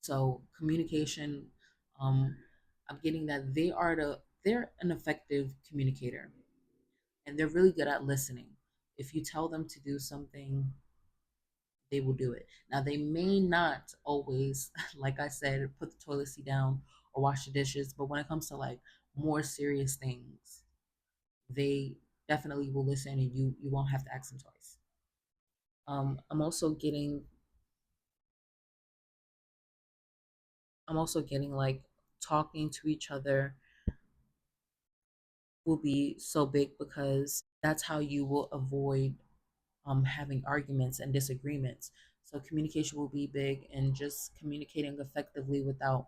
So communication, um, I'm getting that they're an effective communicator, and they're really good at listening. If you tell them to do something, they will do it. Now, they may not always, like I said, put the toilet seat down or wash the dishes, but when it comes to like more serious things, they definitely will listen, and you won't have to ask them twice. I'm also getting like talking to each other will be so big, because that's how you will avoid having arguments and disagreements. So communication will be big, and just communicating effectively without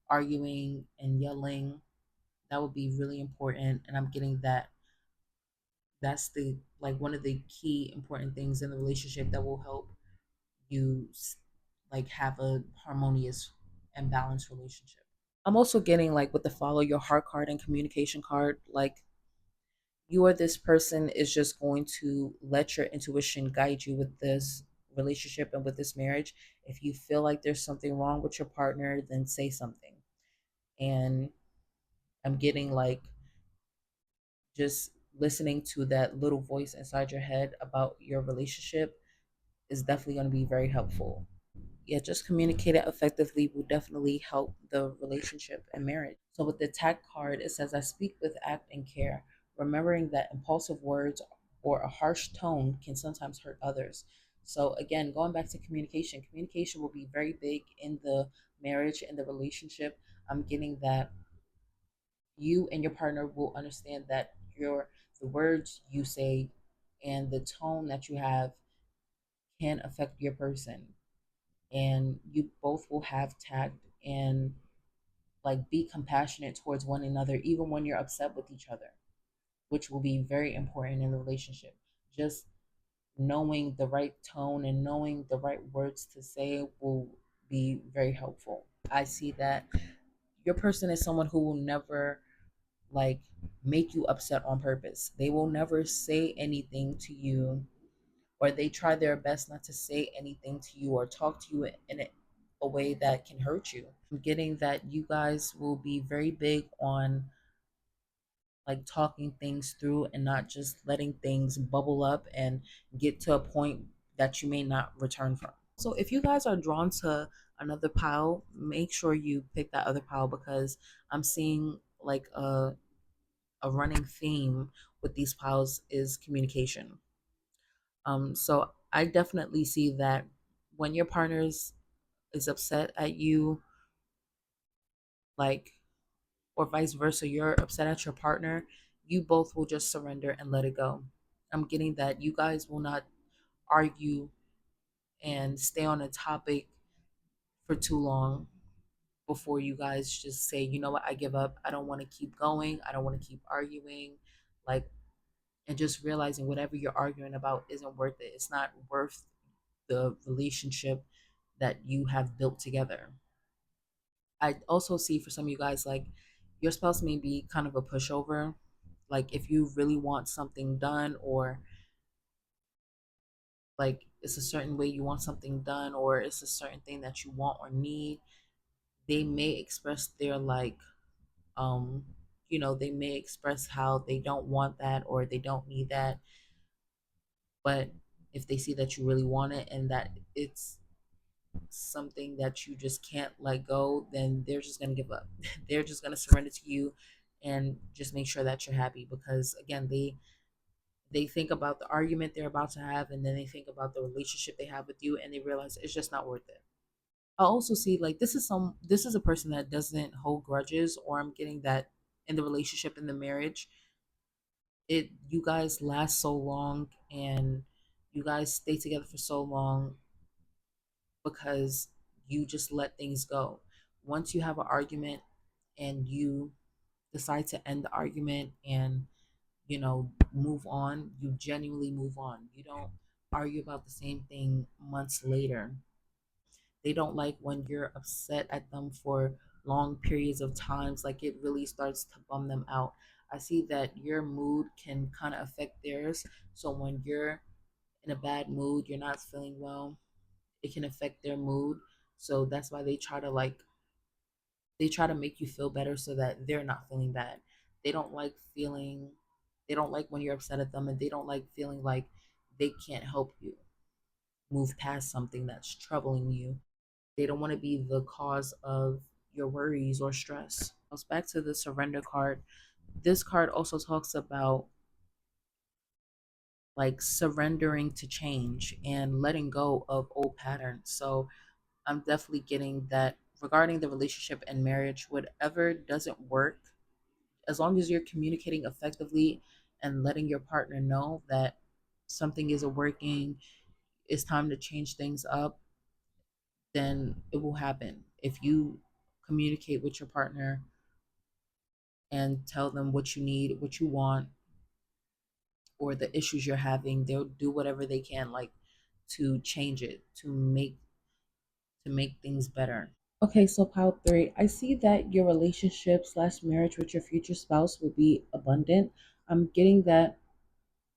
arguing and yelling, that would be really important. And I'm getting that that's the like one of the key important things in the relationship that will help you like have a harmonious and balanced relationship. I'm also getting like with the follow your heart card and communication card, like you or this person is just going to let your intuition guide you with this relationship and with this marriage. If you feel like there's something wrong with your partner, then say something. And I'm getting like just listening to that little voice inside your head about your relationship is definitely going to be very helpful. Yeah, just communicate it effectively will definitely help the relationship and marriage. So with the attack card, it says, I speak with act and care, remembering that impulsive words or a harsh tone can sometimes hurt others. So again, going back to communication, communication will be very big in the marriage and the relationship. I'm getting that you and your partner will understand that the words you say and the tone that you have can affect your person, and you both will have tact and like be compassionate towards one another even when you're upset with each other, which will be very important in the relationship. Just knowing the right tone and knowing the right words to say will be very helpful. I see that your person is someone who will never like make you upset on purpose. They will never say anything to you, or they try their best not to say anything to you or talk to you in a way that can hurt you. I'm getting that you guys will be very big on like talking things through and not just letting things bubble up and get to a point that you may not return from. So if you guys are drawn to another pile, make sure you pick that other pile, because I'm seeing like a running theme with these piles is communication. So I definitely see that when your is upset at you, like, or vice versa, you're upset at your partner, you both will just surrender and let it go. I'm getting that you guys will not argue and stay on a topic for too long before you guys just say, you know what, I give up. I don't want to keep going. I don't want to keep arguing. Like, and just realizing whatever you're arguing about isn't worth it. It's not worth the relationship that you have built together. I also see for some of you guys, like your spouse may be kind of a pushover. Like, if you really want something done, or like it's a certain way you want something done, or it's a certain thing that you want or need, they may express their like, um, they may express how they don't want that or they don't need that. But if they see that you really want it and that it's something that you just can't let go, then they're just going to give up. They're just going to surrender to you and just make sure that you're happy, because again, they think about the argument they're about to have, and then they think about the relationship they have with you, and they realize it's just not worth it. I also see like this is a person that doesn't hold grudges, or I'm getting that in the relationship, in the marriage, it you guys last so long and you guys stay together for so long because you just let things go. Once you have an argument and you decide to end the argument and move on, you genuinely move on. You don't argue about the same thing months later. They don't like when you're upset at them for long periods of times, like it really starts to bum them out. I see that your mood can kind of affect theirs. So when you're in a bad mood, you're not feeling well, it can affect their mood. So that's why they try to make you feel better so that they're not feeling bad. They don't like feeling they don't like when you're upset at them, and they don't like feeling like they can't help you move past something that's troubling you. They don't want to be the cause of your worries or stress. Goes back to the surrender card. This card also talks about like surrendering to change and letting go of old patterns. So I'm definitely getting that regarding the relationship and marriage, whatever doesn't work, as long as you're communicating effectively and letting your partner know that something isn't working, it's time to change things up, then it will happen. If you communicate with your partner and tell them what you need, what you want, or the issues you're having, they'll do whatever they can, like to change it, to make things better. Okay, so pile three, I see that your relationship slash marriage with your future spouse will be abundant. I'm getting that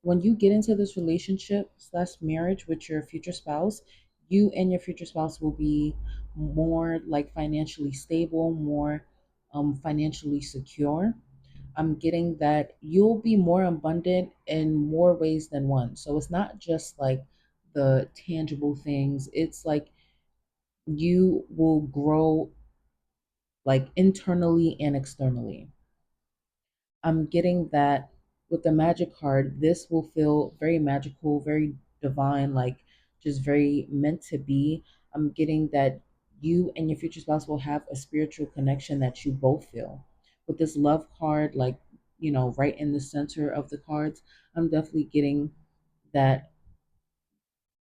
when you get into this relationship slash marriage with your future spouse, you and your future spouse will be more like financially stable, more financially secure. I'm getting that you'll be more abundant in more ways than one. So it's not just like the tangible things, it's like you will grow like internally and externally. I'm getting that with the magic card, this will feel very magical, very divine, like just very meant to be. I'm getting that you and your future spouse will have a spiritual connection that you both feel. With this love card, like, right in the center of the cards, I'm definitely getting that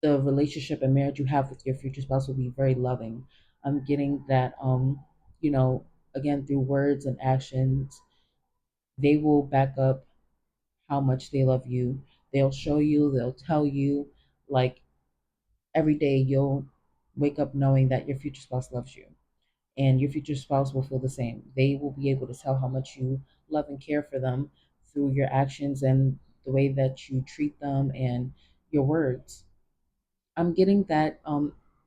the relationship and marriage you have with your future spouse will be very loving. I'm getting that, you know, again, through words and actions, they will back up how much they love you. They'll show you, they'll tell you, like every day you'll wake up knowing that your future spouse loves you. And your future spouse will feel the same. They will be able to tell how much you love and care for them through your actions and the way that you treat them and your words. I'm getting that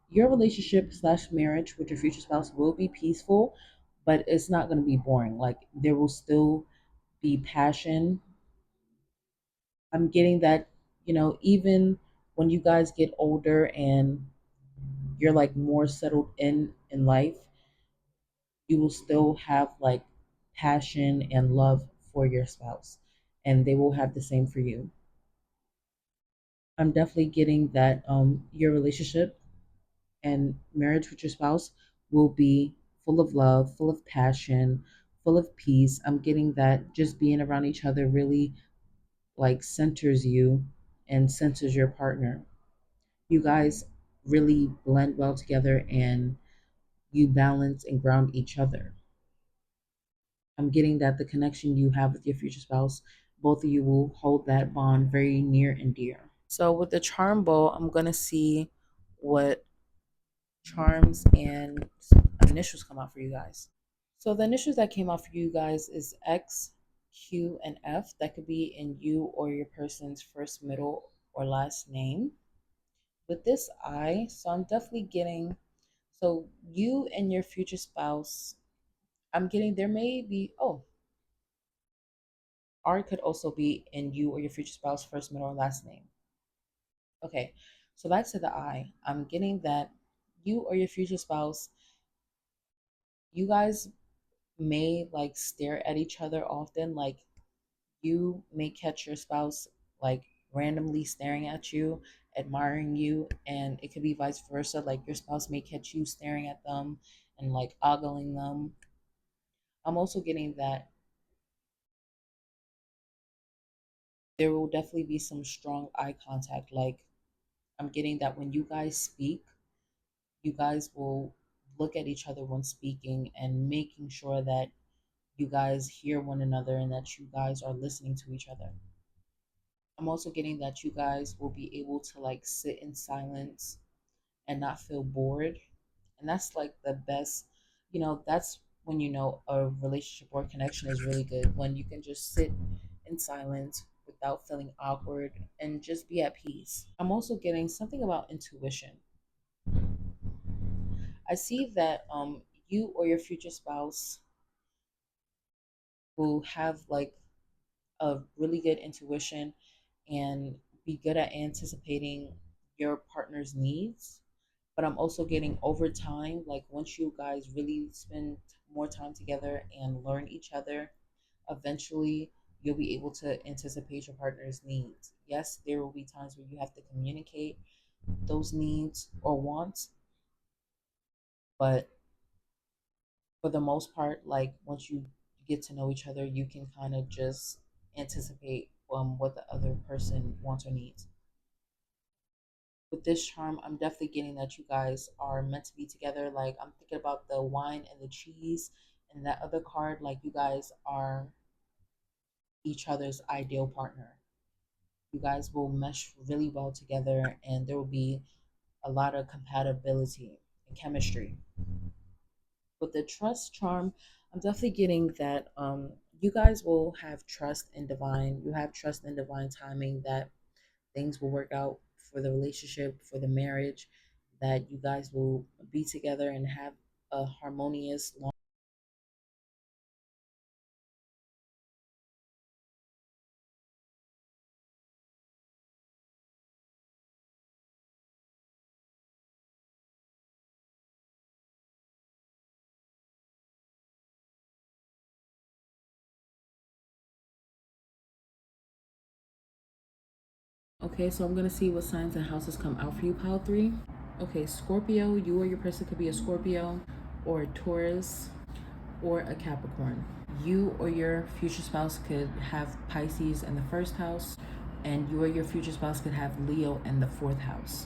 your relationship slash marriage with your future spouse will be peaceful, but it's not going to be boring. Like there will still be passion. I'm getting that, even when you guys get older and you're like more settled in life, you will still have like passion and love for your spouse, and they will have the same for you. I'm definitely getting that your relationship and marriage with your spouse will be full of love, full of passion, full of peace. I'm getting that just being around each other really like centers you and centers your partner. You guys really blend well together and you balance and ground each other. I'm getting that the connection you have with your future spouse, both of you will hold that bond very near and dear. So with the charm bowl, I'm gonna see what charms and initials come out for you guys. So the initials that came out for you guys is X, Q, and F. That could be in you or your person's first, middle, or last name. With this I, so I'm definitely getting, so you and your future spouse, I'm getting there may be, R could also be in you or your future spouse first, middle, or last name. Okay, so back to the eye. I'm getting that you or your future spouse, you guys may like stare at each other often. Like you may catch your spouse like randomly staring at you, admiring you, and it could be vice versa. Like your spouse may catch you staring at them and like ogling them. I'm also getting that there will definitely be some strong eye contact. Like I'm getting that when you guys speak, you guys will look at each other when speaking and making sure that you guys hear one another and that you guys are listening to each other. I'm also getting that you guys will be able to like sit in silence and not feel bored. And that's like the best, that's when you know a relationship or connection is really good, when you can just sit in silence without feeling awkward and just be at peace. I'm also getting something about intuition. I see that you or your future spouse will have like a really good intuition and be good at anticipating your partner's needs. But I'm also getting over time, like once you guys really spend more time together and learn each other, eventually you'll be able to anticipate your partner's needs. Yes, there will be times where you have to communicate those needs or wants, but for the most part, like once you get to know each other, you can kind of just anticipate what the other person wants or needs. With this charm, I'm definitely getting that you guys are meant to be together. Like I'm thinking about the wine and the cheese, and that other card, like you guys are each other's ideal partner. You guys will mesh really well together, and there will be a lot of compatibility and chemistry. With the trust charm, I'm definitely getting that you guys will have trust in divine. You have trust in divine timing that things will work out for the relationship, for the marriage, that you guys will be together and have a harmonious long. Okay, so I'm gonna see what signs and houses come out for you, pile three. Okay, Scorpio, you or your person could be a Scorpio or a Taurus or a Capricorn. You or your future spouse could have Pisces in the first house, and you or your future spouse could have Leo in the fourth house.